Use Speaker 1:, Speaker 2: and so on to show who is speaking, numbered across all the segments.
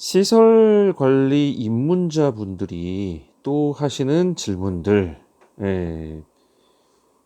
Speaker 1: 시설 관리 입문자분들이 또 하시는 질문들, 예,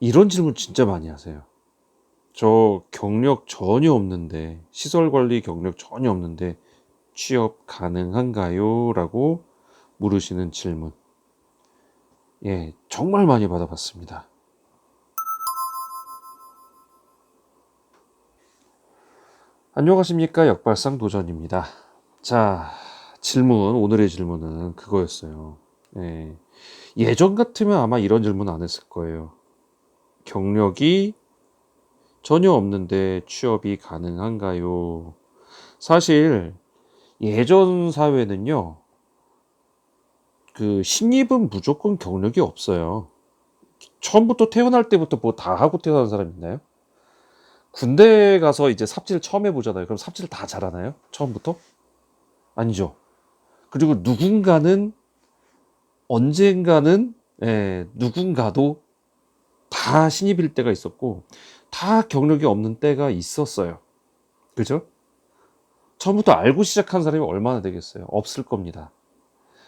Speaker 1: 이런 질문 진짜 많이 하세요. 저 경력 전혀 없는데, 시설 관리 경력 전혀 없는데, 취업 가능한가요? 라고 물으시는 질문. 예, 정말 많이 받아봤습니다. 안녕하십니까? 역발상 도전입니다. 자, 오늘의 질문은 그거였어요. 예, 예전 같으면 아마 이런 질문 안 했을 거예요. 경력이 전혀 없는데 취업이 가능한가요? 사실 예전 사회는요, 그 신입은 무조건 경력이 없어요. 처음부터 태어날 때부터 뭐 다 하고 태어난 사람 있나요? 군대 가서 이제 삽질 처음 해보잖아요. 그럼 삽질 다 잘하나요? 처음부터? 아니죠. 그리고 누군가는 언젠가는 누군가도 다 신입일 때가 있었고 다 경력이 없는 때가 있었어요. 그죠? 처음부터 알고 시작한 사람이 얼마나 되겠어요? 없을 겁니다.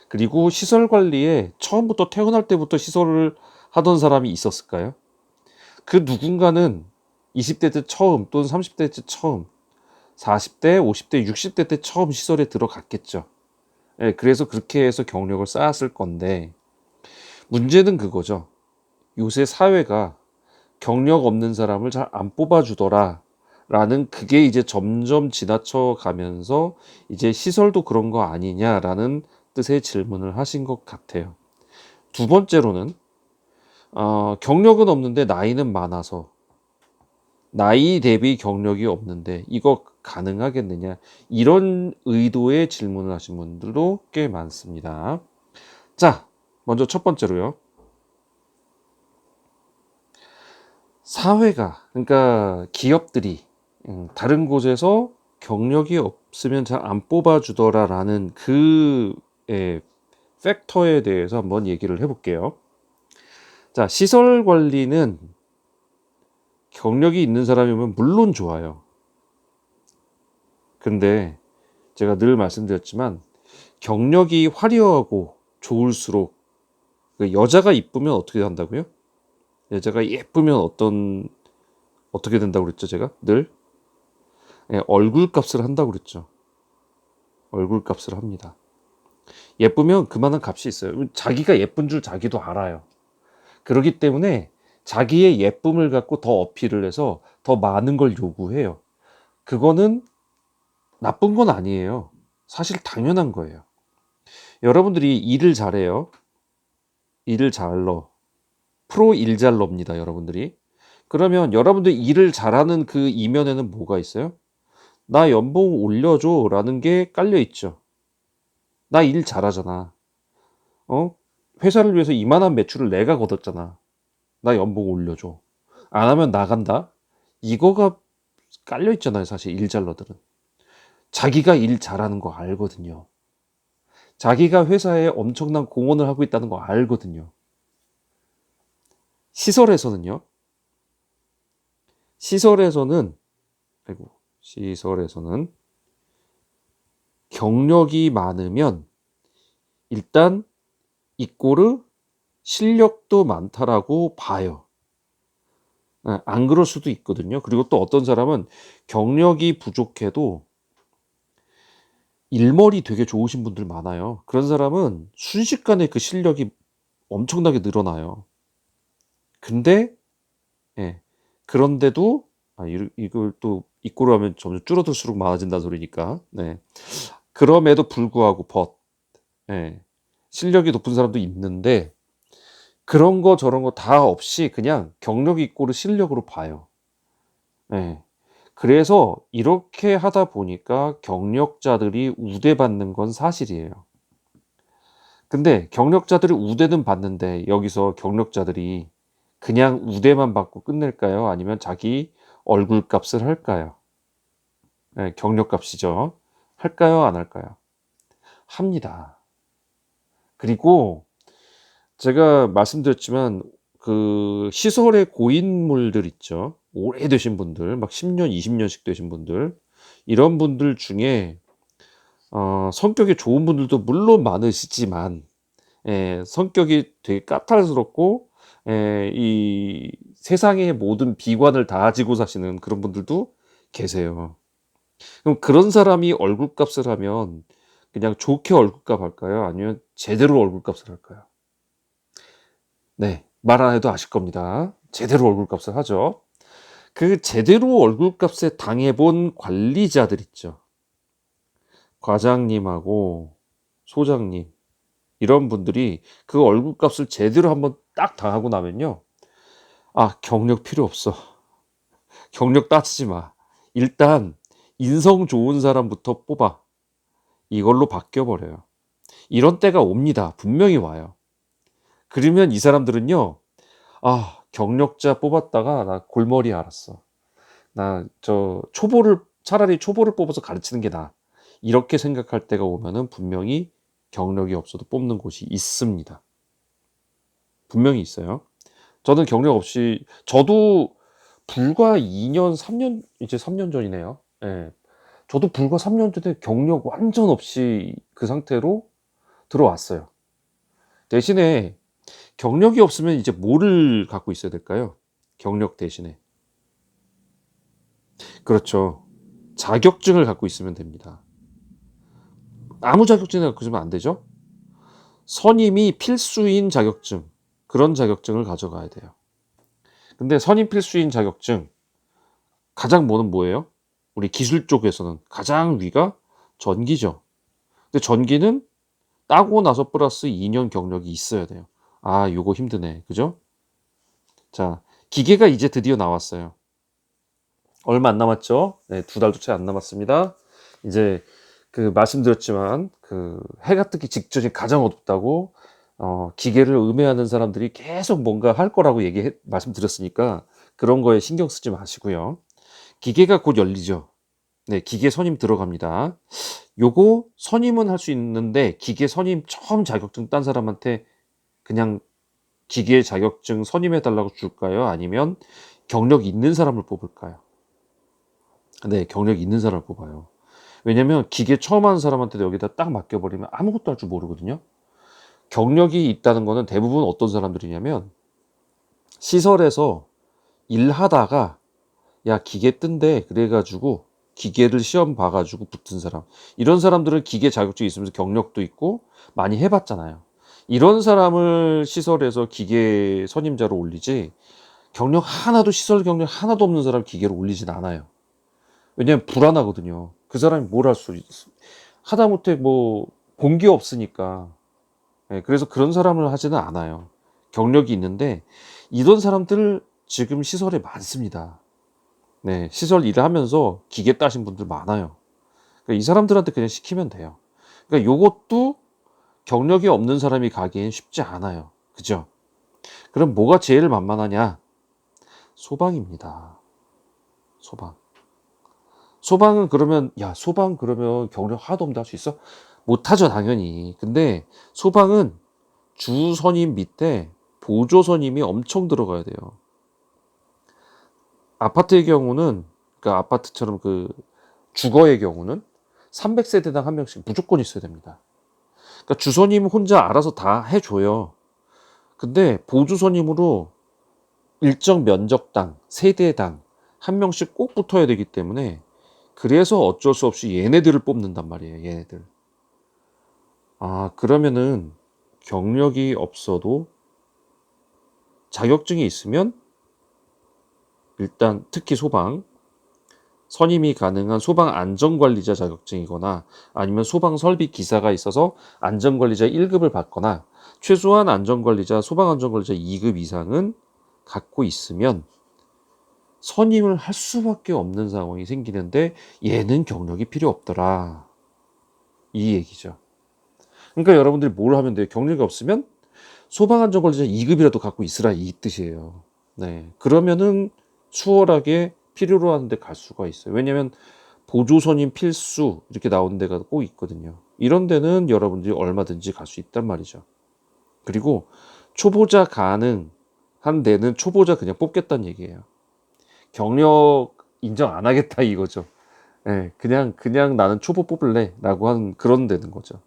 Speaker 1: 그리고 시설 관리에 처음부터 태어날 때부터 시설을 하던 사람이 있었을까요? 그 누군가는 20대 때 처음 또는 30대 때 처음, 40대, 50대, 60대 때 처음 시설에 들어갔겠죠. 예, 그래서 그렇게 해서 경력을 쌓았을 건데 문제는 그거죠. 요새 사회가 경력 없는 사람을 잘 안 뽑아주더라 라는, 그게 이제 점점 지나쳐 가면서 이제 시설도 그런 거 아니냐라는 뜻의 질문을 하신 것 같아요. 두 번째로는 경력은 없는데 나이는 많아서, 나이 대비 경력이 없는데 이거 가능하겠느냐, 이런 의도의 질문을 하신 분들도 꽤 많습니다. 자, 먼저 첫 번째로요. 사회가, 그러니까 기업들이 다른 곳에서 경력이 없으면 잘 안 뽑아주더라라는 그 팩터에 대해서 한번 얘기를 해볼게요. 자, 시설 관리는 경력이 있는 사람이면 물론 좋아요. 근데 제가 늘 말씀드렸지만 경력이 화려하고 좋을수록, 여자가 이쁘면 어떻게 한다고요? 여자가 예쁘면 어떻게 된다고 그랬죠? 제가 늘 얼굴 값을 한다고 그랬죠. 얼굴 값을 합니다. 예쁘면 그만한 값이 있어요. 자기가 예쁜 줄 자기도 알아요. 그렇기 때문에 자기의 예쁨을 갖고 더 어필을 해서 더 많은 걸 요구해요. 그거는 나쁜 건 아니에요. 사실 당연한 거예요. 여러분들이 일을 잘해요. 일을 잘러. 프로 일잘러입니다, 여러분들이. 그러면 여러분들 일을 잘하는 그 이면에는 뭐가 있어요? 나 연봉 올려줘 라는 게 깔려 있죠. 나 일 잘하잖아. 어? 회사를 위해서 이만한 매출을 내가 거뒀잖아. 나 연봉 올려줘. 안 하면 나간다? 이거가 깔려 있잖아요, 사실 일잘러들은. 자기가 일 잘하는 거 알거든요. 자기가 회사에 엄청난 공헌을 하고 있다는 거 알거든요. 시설에서는요. 시설에서는 시설에서는 경력이 많으면 일단 이꼬르 실력도 많다라고 봐요. 안 그럴 수도 있거든요. 그리고 또 어떤 사람은 경력이 부족해도 일머리 되게 좋으신 분들 많아요. 그런 사람은 순식간에 그 실력이 엄청나게 늘어나요. 근데 예, 그런데도 이걸 또 이꼬르 하면 점점 줄어들수록 많아진다는 소리니까. 네. 그럼에도 불구하고 예, 실력이 높은 사람도 있는데 그런 거 저런 거 다 없이 그냥 경력이 이꼬르 실력으로 봐요. 예. 그래서 이렇게 하다 보니까 경력자들이 우대받는 건 사실이에요. 근데 경력자들이 우대는 받는데 여기서 경력자들이 그냥 우대만 받고 끝낼까요? 아니면 자기 얼굴값을 할까요? 네, 경력값이죠. 할까요? 안 할까요? 합니다. 그리고 제가 말씀드렸지만 그 시설의 고인물들 있죠. 오래되신 분들, 막 10년, 20년씩 되신 분들, 이런 분들 중에 성격이 좋은 분들도 물론 많으시지만 성격이 되게 까탈스럽고 이 세상의 모든 비관을 다 가지고 사시는 그런 분들도 계세요. 그럼 그런 사람이 얼굴값을 하면 그냥 좋게 얼굴값 할까요? 아니면 제대로 얼굴값을 할까요? 네. 말 안 해도 아실 겁니다. 제대로 얼굴값을 하죠. 그 제대로 얼굴값에 당해본 관리자들 있죠. 과장님하고 소장님 이런 분들이 그 얼굴값을 제대로 한번 딱 당하고 나면요. 아, 경력 필요 없어. 경력 따지지 마. 일단 인성 좋은 사람부터 뽑아. 이걸로 바뀌어버려요. 이런 때가 옵니다. 분명히 와요. 그러면 이 사람들은요. 아, 경력자 뽑았다가 나 골머리 앓았어. 나 차라리 초보를 뽑아서 가르치는 게 나아. 이렇게 생각할 때가 오면은 분명히 경력이 없어도 뽑는 곳이 있습니다. 분명히 있어요. 저는 경력 없이 저도 불과 2년, 3년 이제 3년 전이네요. 예. 저도 불과 3년 전에 경력 완전 없이 그 상태로 들어왔어요. 대신에 경력이 없으면 이제 뭐를 갖고 있어야 될까요? 경력 대신에. 그렇죠. 자격증을 갖고 있으면 됩니다. 아무 자격증을 갖고 있으면 안 되죠. 선임이 필수인 자격증, 그런 자격증을 가져가야 돼요. 근데 선임 필수인 자격증 가장 뭐는 뭐예요? 우리 기술 쪽에서는 가장 위가 전기죠. 근데 전기는 따고 나서 플러스 2년 경력이 있어야 돼요. 아, 요거 힘드네. 그죠? 자, 기계가 이제 드디어 나왔어요. 얼마 안 남았죠? 네, 2달도 채 안 남았습니다. 이제 그 말씀드렸지만 그 해가 뜨기 직전이 가장 어둡다고 기계를 음해하는 사람들이 계속 뭔가 할 거라고 말씀드렸으니까 그런 거에 신경 쓰지 마시고요. 기계가 곧 열리죠. 네, 기계 선임 들어갑니다. 요거 선임은 할 수 있는데 기계 선임 처음 자격증 딴 사람한테 그냥 기계 자격증 선임해 달라고 줄까요? 아니면 경력 있는 사람을 뽑을까요? 네, 경력 있는 사람을 뽑아요. 왜냐면 기계 처음 하는 사람한테 여기다 딱 맡겨버리면 아무것도 할 줄 모르거든요. 경력이 있다는 거는 대부분 어떤 사람들이냐면 시설에서 일하다가 야, 기계 뜬대 그래가지고 기계를 시험 봐가지고 붙은 사람, 이런 사람들은 기계 자격증이 있으면서 경력도 있고 많이 해봤잖아요. 이런 사람을 시설에서 기계 선임자로 올리지, 시설 경력 하나도 없는 사람 기계로 올리진 않아요. 왜냐면 불안하거든요. 그 사람이 뭘 할 수 하다못해 뭐 본 게 없으니까. 그래서 그런 사람을 하지는 않아요. 경력이 있는데 이런 사람들 지금 시설에 많습니다. 네, 시설 일을 하면서 기계 따신 분들 많아요. 그러니까 이 사람들한테 그냥 시키면 돼요. 그러니까 요것도 경력이 없는 사람이 가기엔 쉽지 않아요. 그죠? 그럼 뭐가 제일 만만하냐? 소방입니다. 소방. 소방은 그러면, 야, 소방 그러면 경력 하나도 없는데 할 수 있어? 못하죠, 당연히. 근데 소방은 주 선임 밑에 보조 선임이 엄청 들어가야 돼요. 아파트의 경우는, 그러니까 아파트처럼 그 주거의 경우는 300세대당 한 명씩 무조건 있어야 됩니다. 그러니까 주선임 혼자 알아서 다 해줘요. 근데 보조선임으로 일정 면적당, 세대당 한 명씩 꼭 붙어야 되기 때문에 그래서 어쩔 수 없이 얘네들을 뽑는단 말이에요. 얘네들. 아, 그러면은 경력이 없어도 자격증이 있으면 일단 특히 소방, 선임이 가능한 소방 안전관리자 자격증이거나 아니면 소방 설비 기사가 있어서 안전관리자 1급을 받거나 최소한 안전관리자, 소방 안전관리자 2급 이상은 갖고 있으면 선임을 할 수밖에 없는 상황이 생기는데 얘는 경력이 필요 없더라. 이 얘기죠. 그러니까 여러분들이 뭘 하면 돼요? 경력이 없으면 소방안전관리자 2급이라도 갖고 있으라 이 뜻이에요. 네. 그러면은 수월하게 필요로 하는데 갈 수가 있어요. 왜냐면 보조선임 필수 이렇게 나오는 데가 꼭 있거든요. 이런 데는 여러분들이 얼마든지 갈 수 있단 말이죠. 그리고 초보자 가능한 데는 초보자 그냥 뽑겠다는 얘기예요. 경력 인정 안 하겠다 이거죠. 예, 그냥 나는 초보 뽑을래 라고 하는 그런 데는 거죠.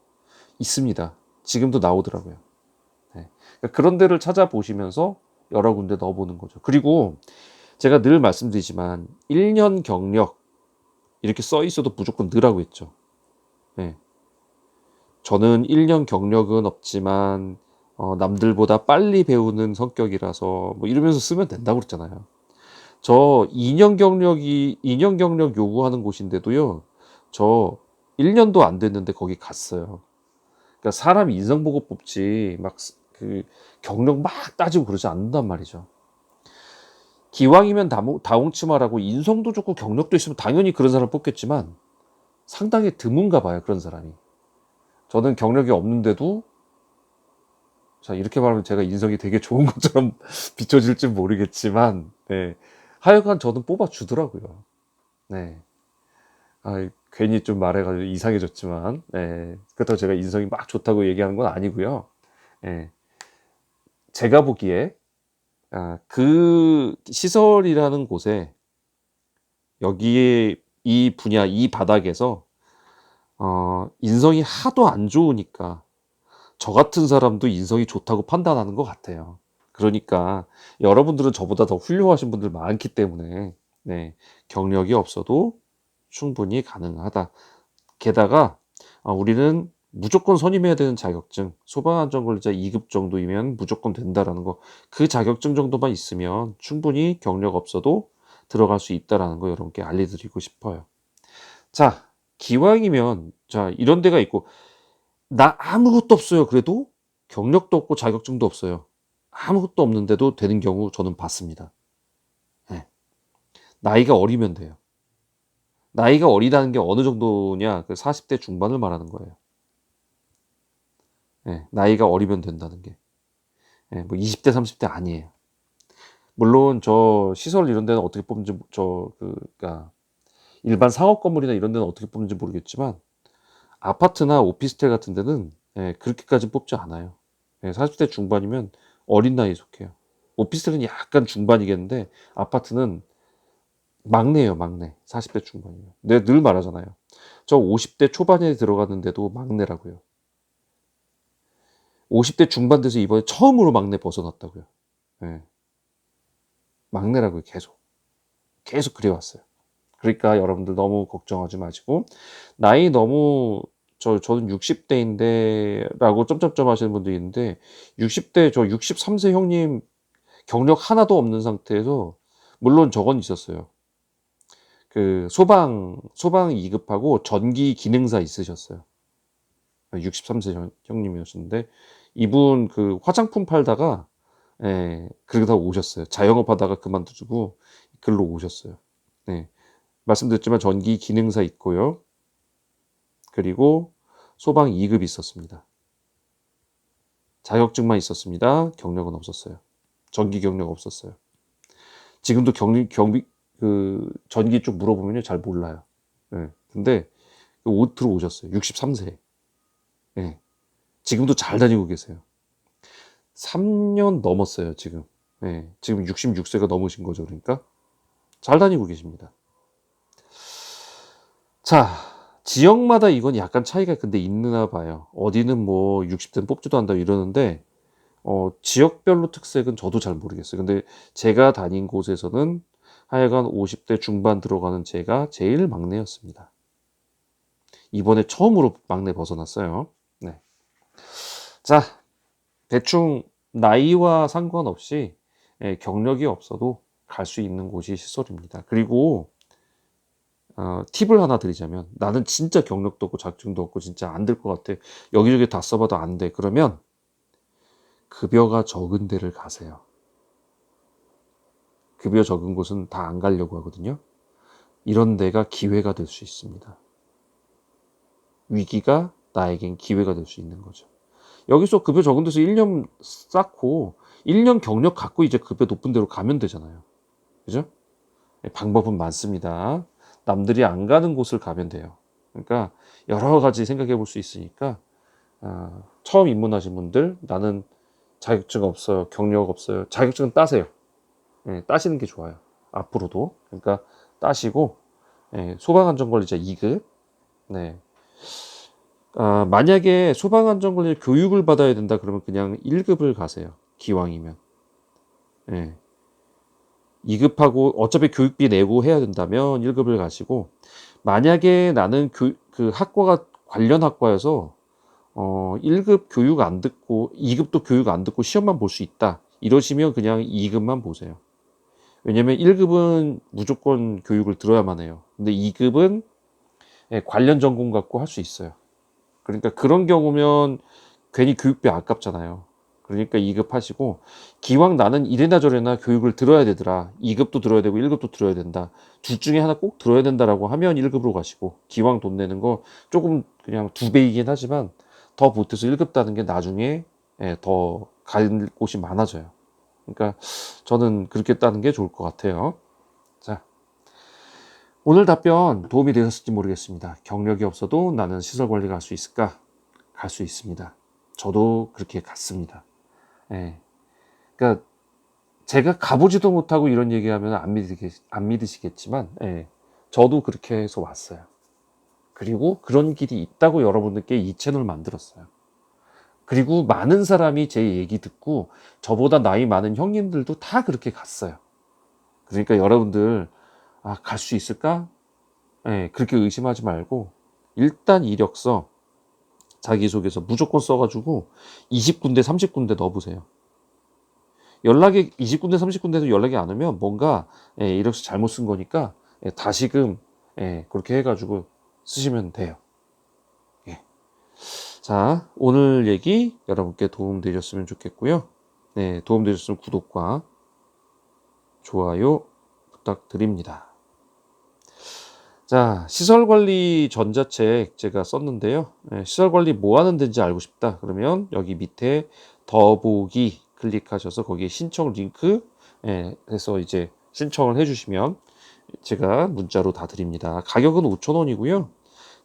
Speaker 1: 있습니다. 지금도 나오더라고요. 예. 그러니까 그런 데를 찾아보시면서 여러 군데 넣어보는 거죠. 그리고 제가 늘 말씀드리지만 1년 경력 이렇게 써 있어도 무조건 넣으라고 했죠. 예. 저는 1년 경력은 없지만 남들보다 빨리 배우는 성격이라서 뭐 이러면서 쓰면 된다고 그랬잖아요. 저 2년 경력 요구하는 곳인데도요. 저 1년도 안 됐는데 거기 갔어요. 그러니까 사람이 인성 보고 뽑지 막 그 경력 막 따지고 그러지 않는단 말이죠. 기왕이면 다홍치마라고 인성도 좋고 경력도 있으면 당연히 그런 사람 뽑겠지만 상당히 드문가 봐요, 그런 사람이. 저는 경력이 없는데도 자, 이렇게 말하면 제가 인성이 되게 좋은 것처럼 비춰질지 모르겠지만, 네. 하여간 저는 뽑아주더라고요. 네. 아, 괜히 좀 말해가지고 이상해졌지만, 네. 그렇다고 제가 인성이 막 좋다고 얘기하는 건 아니고요. 네. 제가 보기에, 그 시설이라는 곳에, 여기에 이 분야, 이 바닥에서, 인성이 하도 안 좋으니까, 저 같은 사람도 인성이 좋다고 판단하는 것 같아요. 그러니까 여러분들은 저보다 더 훌륭하신 분들 많기 때문에 네, 경력이 없어도 충분히 가능하다. 게다가 우리는 무조건 선임해야 되는 자격증, 소방안전관리자 2급 정도이면 무조건 된다라는 거, 그 자격증 정도만 있으면 충분히 경력 없어도 들어갈 수 있다라는 거 여러분께 알려드리고 싶어요. 자, 기왕이면 자 이런 데가 있고 나 아무것도 없어요. 그래도 경력도 없고 자격증도 없어요. 아무것도 없는데도 되는 경우 저는 봤습니다. 예. 나이가 어리면 돼요. 나이가 어리다는 게 어느 정도냐? 그 40대 중반을 말하는 거예요. 예. 나이가 어리면 된다는 게. 예. 뭐 20대, 30대 아니에요. 물론 저 시설 이런 데는 어떻게 뽑는지 그러니까 일반 상업 건물이나 이런 데는 어떻게 뽑는지 모르겠지만 아파트나 오피스텔 같은 데는 예, 그렇게까지 뽑지 않아요. 예, 40대 중반이면 어린 나이에 속해요. 오피스텔은 약간 중반이겠는데 아파트는 막내예요, 막내. 40대 중반이면. 내가 늘 말하잖아요. 저 50대 초반에 들어갔는데도 막내라고요. 50대 중반 돼서 이번에 처음으로 막내 벗어났다고요. 예, 막내라고요, 계속. 계속 그래왔어요. 그러니까 여러분들 너무 걱정하지 마시고 나이 너무 저는 60대인데 라고 점점점 하시는 분들이 있는데 60대 저 63세 형님 경력 하나도 없는 상태에서 물론 저건 있었어요. 그 소방 2급하고 전기 기능사 있으셨어요. 63세 형님이었는데 이분 그 화장품 팔다가 예, 그러다 오셨어요. 자영업 하다가 그만두고 글로 오셨어요. 네. 말씀드렸지만 전기 기능사 있고요. 그리고 소방 2급 있었습니다. 자격증만 있었습니다. 경력은 없었어요. 전기 경력 없었어요. 지금도 그 전기 쪽 물어보면 잘 몰라요. 예. 근데 들어오셨어요. 63세. 예. 지금도 잘 다니고 계세요. 3년 넘었어요, 지금. 예. 지금 66세가 넘으신 거죠, 그러니까. 잘 다니고 계십니다. 자, 지역마다 이건 약간 차이가 근데 있나 봐요. 어디는 뭐 60대는 뽑지도 않는다 이러는데 지역별로 특색은 저도 잘 모르겠어요. 근데 제가 다닌 곳에서는 하여간 50대 중반 들어가는 제가 제일 막내였습니다. 이번에 처음으로 막내 벗어났어요. 네. 자, 대충 나이와 상관없이 경력이 없어도 갈 수 있는 곳이 시설입니다. 그리고 팁을 하나 드리자면 나는 진짜 경력도 없고 자격증도 없고 진짜 안 될 것 같아. 여기저기 다 써봐도 안 돼. 그러면 급여가 적은 데를 가세요. 급여 적은 곳은 다 안 가려고 하거든요. 이런 데가 기회가 될 수 있습니다. 위기가 나에겐 기회가 될 수 있는 거죠. 여기서 급여 적은 데서 1년 쌓고 1년 경력 갖고 이제 급여 높은 데로 가면 되잖아요. 그죠? 방법은 많습니다. 남들이 안 가는 곳을 가면 돼요. 그러니까 여러 가지 생각해 볼 수 있으니까 처음 입문하신 분들 나는 자격증 없어요. 경력 없어요. 자격증은 따세요. 예, 따시는 게 좋아요. 앞으로도. 그러니까 따시고 소방안전관리자 2급. 네. 만약에 소방안전관리 교육을 받아야 된다 그러면 그냥 1급을 가세요. 기왕이면. 네. 2급하고 어차피 교육비 내고 해야 된다면 1급을 가시고, 만약에 나는 그 학과가 관련 학과여서 1급 교육 안 듣고 2급도 교육 안 듣고 시험만 볼 수 있다 이러시면 그냥 2급만 보세요. 왜냐면 1급은 무조건 교육을 들어야만 해요. 근데 2급은 관련 전공 갖고 할 수 있어요. 그러니까 그런 경우면 괜히 교육비 아깝잖아요. 그러니까 2급 하시고, 기왕 나는 이래나 저래나 교육을 들어야 되더라. 2급도 들어야 되고 1급도 들어야 된다. 둘 중에 하나 꼭 들어야 된다라고 하면 1급으로 가시고, 기왕 돈 내는 거 조금 그냥 2배이긴 하지만 더 보태서 1급 따는 게 나중에 더 갈 곳이 많아져요. 그러니까 저는 그렇게 따는 게 좋을 것 같아요. 자, 오늘 답변 도움이 되셨을지 모르겠습니다. 경력이 없어도 나는 시설 관리가 할 수 있을까? 갈 수 있습니다. 저도 그렇게 갔습니다. 예. 그러니까 제가 가보지도 못하고 이런 얘기하면 안 믿으시겠지만, 저도 그렇게 해서 왔어요. 그리고 그런 길이 있다고 여러분들께 이 채널 만들었어요. 그리고 많은 사람이 제 얘기 듣고 저보다 나이 많은 형님들도 다 그렇게 갔어요. 그러니까 여러분들 갈 수 있을까? 그렇게 의심하지 말고 일단 이력서 자기소개서 무조건 써가지고 20군데 30군데 넣어보세요. 연락이 20군데 30군데도 연락이 안 오면 뭔가 이력서 잘못 쓴 거니까 다시금 그렇게 해가지고 쓰시면 돼요. 자, 오늘 얘기 여러분께 도움되셨으면 좋겠고요. 네, 도움되셨으면 구독과 좋아요 부탁드립니다. 자, 시설관리 전자책 제가 썼는데요. 시설관리 뭐 하는 데인지 알고 싶다 그러면 여기 밑에 더보기 클릭하셔서 거기에 신청 링크 해서 이제 신청을 해주시면 제가 문자로 다 드립니다. 가격은 5,000원이고요.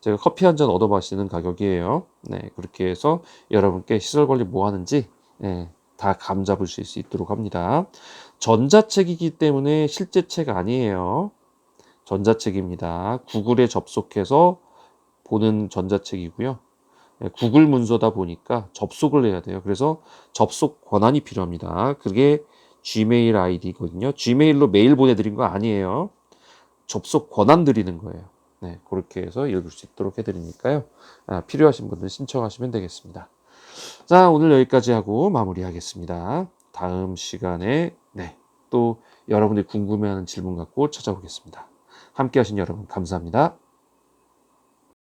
Speaker 1: 제가 커피 한 잔 얻어 마시는 가격이에요. 네, 그렇게 해서 여러분께 시설 관리 뭐 하는지 다 감 잡으실 수 있도록 합니다. 전자책이기 때문에 실제 책 아니에요. 전자책입니다. 구글에 접속해서 보는 전자책이고요. 구글 문서다 보니까 접속을 해야 돼요. 그래서 접속 권한이 필요합니다. 그게 지메일 아이디거든요. 지메일로 메일 보내드린 거 아니에요. 접속 권한 드리는 거예요. 네, 그렇게 해서 읽을 수 있도록 해드리니까요. 필요하신 분들 신청하시면 되겠습니다. 자, 오늘 여기까지 하고 마무리하겠습니다. 다음 시간에 또 여러분들이 궁금해하는 질문 갖고 찾아오겠습니다. 함께 하신 여러분 감사합니다.